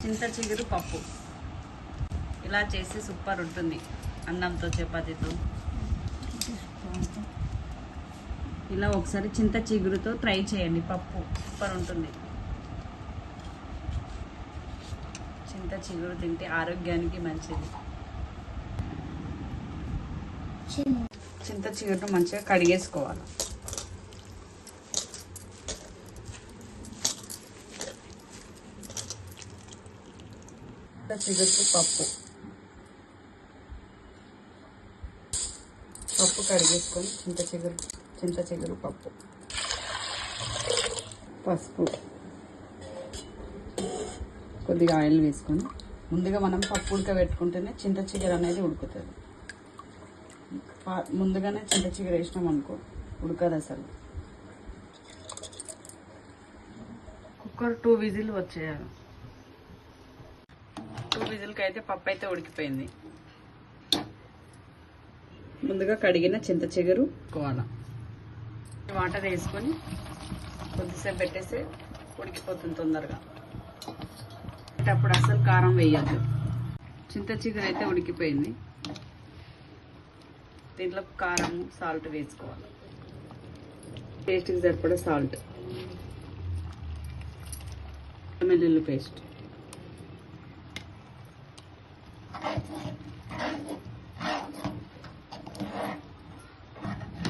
చింత చిగురు పప్పు ఇలా చేసి సూపర్ ఉంటుంది. అన్నంతో చపాతీతో ఇలా ఒకసారి చింత చిగురుతో ట్రై చేయండి. పప్పు సూపర్ ఉంటుంది. చింత చిగురు తింటే ఆరోగ్యానికి మంచిది. చింత చిగురును మంచిగా కడిగేసుకోవాలి. చింత చిగురు పప్పు కడిగేసుకొని చింత చిగురు పప్పు, పసుపు, కొద్దిగా ఆయిల్ వేసుకొని ముందుగా మనం పప్పు ఉడకబెట్టుకుంటేనే చింత చిగురు అనేది ఉడుకుతుంది. ముందుగానే చింత చిగురు వేసినాం అనుకో ఉడకదు అసలు. కుక్కర్ 2 విజిల్ వచ్చేయాలి. 2 విజిల్కి అయితే పప్పు అయితే ఉడికిపోయింది. ముందుగా కడిగిన చింత చిగురు కోవాల, వాటర్ వేసుకొని కొద్దిసేపు పెట్టేసి ఉడికిపోతుంది తొందరగా. అప్పుడు అసలు కారం వేయద్దు. చింత చిగురు అయితే ఉడికిపోయింది. దీంట్లో కారం, సాల్ట్ వేసుకోవాలి. టేస్ట్కి సరిపడా సాల్ట్, వెల్లుల్లి పేస్ట్,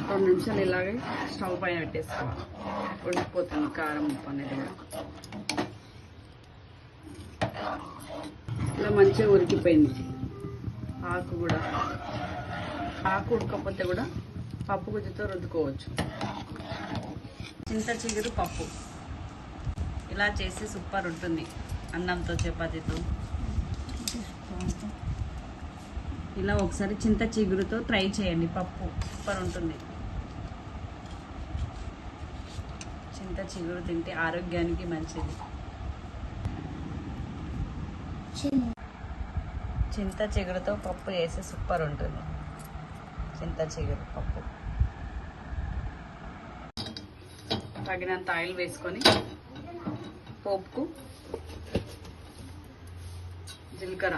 రెండు నిమిషాలు ఇలాగే స్టవ్ పైన పెట్టేసుకోవాలి. ఉడికిపోతుంది కారం, ఉప్పు అనేది కూడా. ఇలా మంచిగా ఉడికిపోయింది. ఆకు ఉడకపోతే కూడా పప్పు గుజ్జుతో రుద్దుకోవచ్చు. చింత చిగురు పప్పు ఇలా చేసి సూపర్ ఉంటుంది. అన్నంతో చపాతీతో ఇలా ఒకసారి చింత చిగురుతో ట్రై చేయండి. పప్పు సూపర్ ఉంటుంది. చింత చిగురు తింటే ఆరోగ్యానికి మంచిది. చింత చిగురుతో పప్పు చేసి సూపర్ ఉంటుంది. చింత చిగురు పప్పు. తగినంత ఆయిల్ వేసుకొని పోపుకు జీలకర్ర,